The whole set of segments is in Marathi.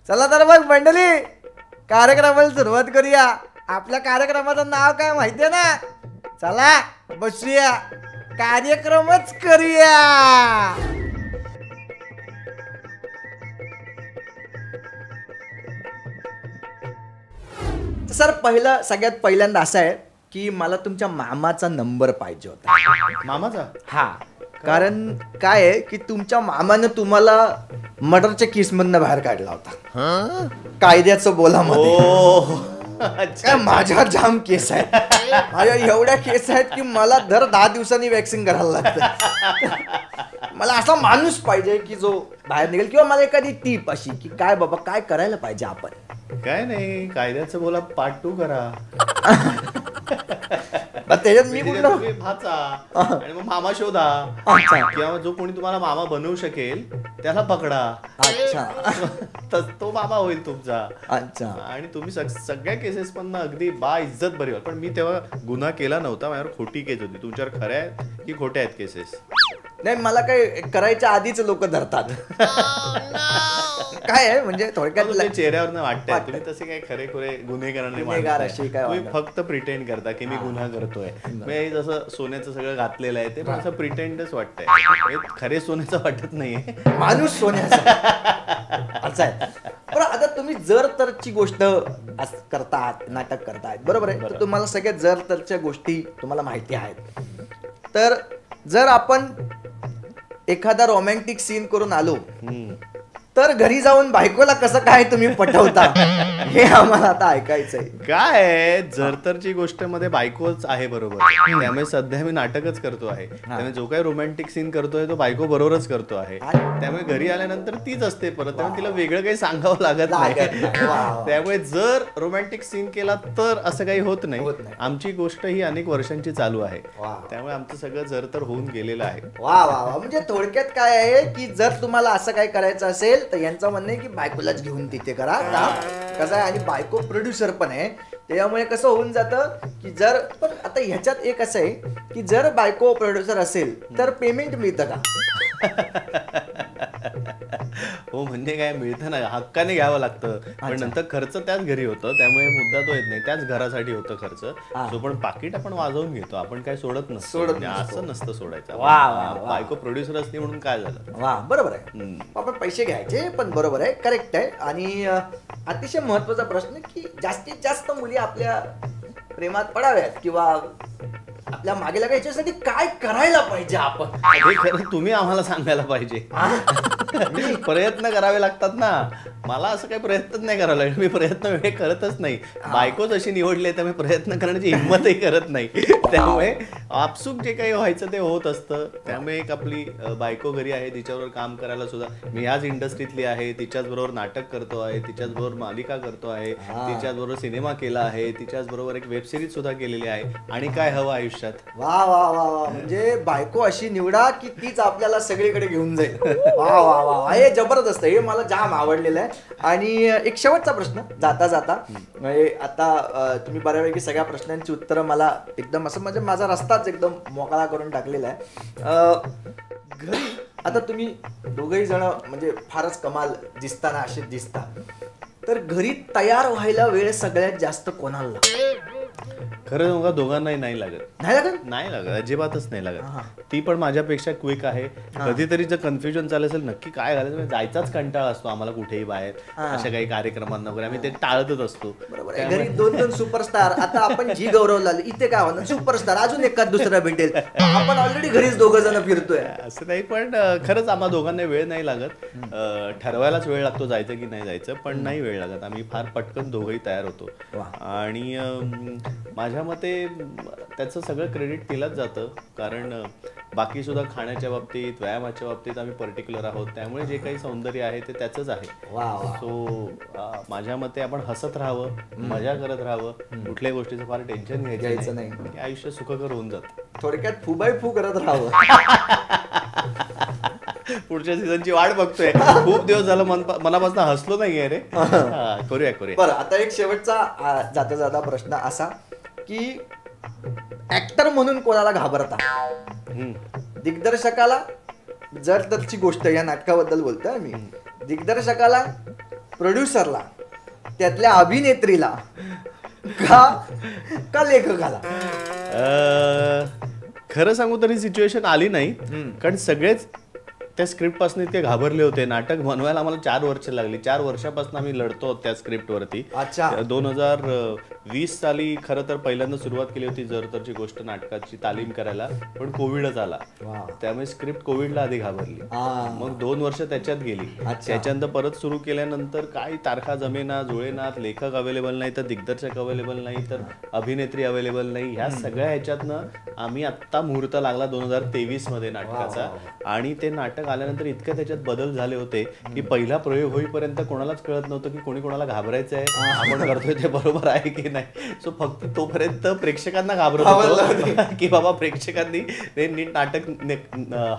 चला तर मग मंडळी कार्यक्रमाला सुरुवात करूया. आपल्या कार्यक्रमाचं नाव काय माहितीये ना? चला बसूया, कार्यक्रमच करूया. सर पहिलं सगळ्यात पहिल्यांदा असं आहे की मला तुमच्या मामाचा नंबर पाहिजे होता. मामाचा? हा, कारण काय आहे की तुमच्या मामानं तुम्हाला मर्डरच्या केसमधनं बाहेर काढला होता. कायद्याचं बोलामध्ये काय माझ्या जाम केस आहेत. माझ्या एवढ्या केस आहेत की मला दर 10 दिवसांनी वॅक्सिंग करायला लागतं. मला असा माणूस पाहिजे की जो बाहेर निघेल, किंवा मला एखादी टीप अशी की काय बाबा काय करायला पाहिजे आपण. काय नाही, कायद्याचं बोला पार्ट 2 करा. त्याच्यात मी तुम्ही भाचा आणि मग मामा शोधा, किंवा जो कोणी तुम्हाला मामा बनवू शकेल त्याला पकडा. अच्छा, तो मामा होईल तुमचा. अच्छा, आणि तुम्ही सगळ्या केसेस पण अगदी बा इज्जत बरी होईल. पण मी तेव्हा गुन्हा केला नव्हता, माझ्यावर खोटी केस होती. तुमच्यावर खऱ्या आहेत की खोट्या आहेत केसेस? नाही, मला काय करायच्या आधीच लोक धरतात. काय आहे म्हणजे थोडक्यात चेहऱ्यावर वाटतंय तुम्ही तसे काही खरे खुरे गुन्हेगार नाही. तुम्ही फक्त प्रिटेंड करता की मी गुन्हा करतोय. मी जसं सोन्याचं सगळं घातलेलं आहे ते पण असं प्रिटेंडच वाटतंय, खरे सोन्याचं वाटत नाहीये. माणूस सोन्याचा असं आहे. बरं, आता तुम्ही जर तरची गोष्ट करतात, नाटक करतायत, बरोबर आहे, तर तुम्हाला सगळ्या जर तरच्या गोष्टी तुम्हाला माहिती आहेत. तर जर आपण एखादा रोमॅन्टिक सीन करून आलो तर घरी जाऊन बायकोला कसं काय तुम्ही पटवता हे आम्हाला आता ऐकायचंय. काय जरतरची गोष्ट मध्ये बायकोच आहे बरोबर, त्यामुळे सध्या मी नाटकच करतो आहे. त्यामुळे जो काही रोमॅन्टिक सीन करतोय तो बायको बरोबरच करतो आहे. त्यामुळे घरी आल्यानंतर तीच असते परत, त्यामुळे तिला वेगळं काही सांगावं लागत नाही. त्यामुळे जर रोमॅन्टिक सीन केला तर असं काही होत नाही. आमची गोष्ट ही अनेक वर्षांची चालू आहे, त्यामुळे आमचं सगळं जरतर होऊन गेलेलं आहे. वा वा वा, म्हणजे थोडक्यात काय आहे की जर तुम्हाला असं काही करायचं असेल तर यांचं म्हणणं आहे की बायकोलाच घेऊन तिथे करा कसं आहे. आणि बायको प्रोड्युसर पण आहे, त्यामुळे कसं होऊन जातं की जर, पण आता ह्याच्यात एक असं आहे की जर बायको प्रोड्युसर असेल तर पेमेंट मिळतं का? हो, म्हणजे काय मिळतं ना, हक्काने घ्यावं लागतं. पण नंतर खर्च त्याच घरी होतं, त्यामुळे मुद्दा तो येत नाही. त्याच घरासाठी होतं खर्च. तो पण पाकिट आपण वाजवून घेतो, आपण काय सोडत नसतो. असं नसतं सोडायचं. बायको प्रोड्युसर असते म्हणून काय झालं. वा, बरोबर आहे, आपण पैसे घ्यायचे, पण बरोबर आहे, करेक्ट आहे. आणि अतिशय महत्वाचा प्रश्न की जास्तीत जास्त मुली आपल्या प्रेमात पडाव्यात किंवा आपल्या मागे लागायच्या याच्यासाठी काय करायला पाहिजे आपण, हे खरं तुम्ही आम्हाला सांगायला पाहिजे. प्रयत्न करावे लागतात ना. मला असं काही प्रयत्नच नाही करायला लागला, मी प्रयत्न वेळ करतच नाही. बायकोच अशी निवडली त्यामुळे प्रयत्न करण्याची हिंमतही करत नाही. त्यामुळे आपसूक जे काही व्हायचं ते होत असतं. त्यामुळे एक आपली बायको घरी आहे, तिच्याबरोबर काम करायला सुद्धा मी ह्याच इंडस्ट्रीतली आहे, तिच्याच बरोबर नाटक करतो आहे, तिच्याच बरोबर मालिका करतो आहे, तिच्याच बरोबर सिनेमा केला आहे, तिच्याच बरोबर एक वेब सिरीज सुद्धा केलेली आहे. आणि काय हवं आयुष्यात. वा वा वा वा, म्हणजे बायको अशी निवडा की तीच आपल्याला सगळीकडे घेऊन जाईल. वा वा वा, हे जबरदस्त, हे मला जाम आवडलेलं आहे. आणि एक शेवटचा प्रश्न जाता जाता, आता तुम्ही बऱ्यापैकी सगळ्या प्रश्नांची उत्तरं मला एकदम असं म्हणजे माझा रस्ताच एकदम मोकळा करून टाकलेला आहे. घरी आता तुम्ही दोघही जण म्हणजे फारच कमाल दिसताना असे दिसता, तर घरी तयार व्हायला वेळ सगळ्यात जास्त कोणाला लागतो? खरं सांगू का, दोघांनाही नाही लागत. नाही लागत, अजिबातच नाही लागत. ती पण माझ्यापेक्षा क्विक आहे. कधीतरी जर कन्फ्युजन चालू असेल नक्की काय घालायचं, जायचाच कंटाळा असतो आम्हाला कुठेही बाहेर अशा काही कार्यक्रमांना वगैरे, आम्ही ते टाळतच असतो. घरी 2-2 सुपरस्टार, आता आपण जी गौरवला इथे काय होणार, सुपरस्टार अजून एखाद दुसरा भेटेल, आपण ऑलरेडी घरीच दोघं जण फिरतोय. असं नाही, पण खरंच आम्हाला दोघांना वेळ नाही लागत. ठरवायलाच वेळ लागतो जायचं की नाही जायचं, पण नाही वेळ लागत. आम्ही फार पटकन दोघंही तयार होतो. आणि माझ्या मते त्याचं सगळं क्रेडिट केलंच जातं, कारण बाकी सुद्धा खाण्याच्या बाबतीत, व्यायामाच्या बाबतीत आम्ही पर्टिक्युलर आहोत. त्यामुळे जे काही सौंदर्य आहे ते त्याचंच आहे. सो माझ्या मते आपण हसत राहावं, मजा करत राहावं, कुठल्याही गोष्टीचं फार टेन्शन घ्यायचं नाही. आयुष्य सुखकर होऊन जातं. थोडक्यात फू बाय फू करत राहावं. पुढच्या सीझनची वाट बघतोय. खूप दिवस झालं मनापासून हसलो नाहीये रे. करूया. बरं, आता एक शेवटचा जाता जाता प्रश्न असा की ऍक्टर म्हणून कोणाला घाबरता? दिग्दर्शकाला, जर तरची गोष्ट या नाटकाबद्दल बोलतोय मी, दिग्दर्शकाला प्रोड्युसरला, त्यातल्या अभिनेत्रीला का लेखकाला? खरं सांगू तरी सिच्युएशन आली नाही, कारण सगळेच त्या स्क्रिप्ट पासून इतके घाबरले होते. नाटक बनवायला आम्हाला 4 वर्ष लागली. 4 वर्षापासून आम्ही लढतो त्या स्क्रिप्ट वरती. 2020 साली खरं तर पहिल्यांदा सुरुवात केली होती जरतरची गोष्ट नाटकाची तालीम करायला, पण कोविडच आला. त्यामुळे स्क्रिप्ट कोविडला आधी घाबरली. मग 2 वर्ष त्याच्यात गेली. त्याच्यानंतर परत सुरू केल्यानंतर काही तारखा जमेना, जुळेनात, लेखक अवेलेबल नाही, तर दिग्दर्शक अवेलेबल नाही, तर अभिनेत्री अवेलेबल नाही. ह्या सगळ्या ह्याच्यातनं आम्ही आत्ता मुहूर्त लागला 2023 मध्ये नाटकाचा. आणि ते नाटक आल्यानंतर इतके त्याच्यात बदल झाले होते की पहिला प्रयोग होईपर्यंत कोणालाच कळत नव्हतं की कोणी कोणाला घाबरायचं आहे, आपण करतोय ते बरोबर आहे की नाही. सो फक्त तोपर्यंत प्रेक्षकांना घाबरत होतो की बाबा प्रेक्षकांनी ते नीट नाटक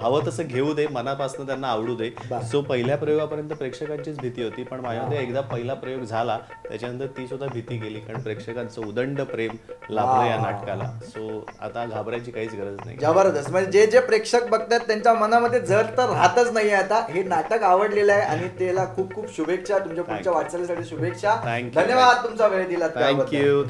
हवं तसं घेऊ दे, मनापासून त्यांना आवडू दे. सो पहिल्या प्रयोगापर्यंत प्रेक्षकांचीच भीती होती, पण माझ्यामध्ये एकदा पहिला प्रयोग झाला त्याच्यानंतर ती सुद्धा भीती गेली, कारण प्रेक्षकांचं उदंड प्रेम लाभलं या नाटकाला. सो आता घाबरायची काहीच गरज नाही. जबरदस्त. म्हणजे जे प्रेक्षक बघतात त्यांच्या मनामध्ये जर तर राहतच नाहीये आता. हे नाटक आवडलेलं आहे आणि त्याला खूप खूप शुभेच्छा. तुमच्या पुढच्या वाटचालीसाठी शुभेच्छा. धन्यवाद तुमचा वेळ दिला. थँक्यू.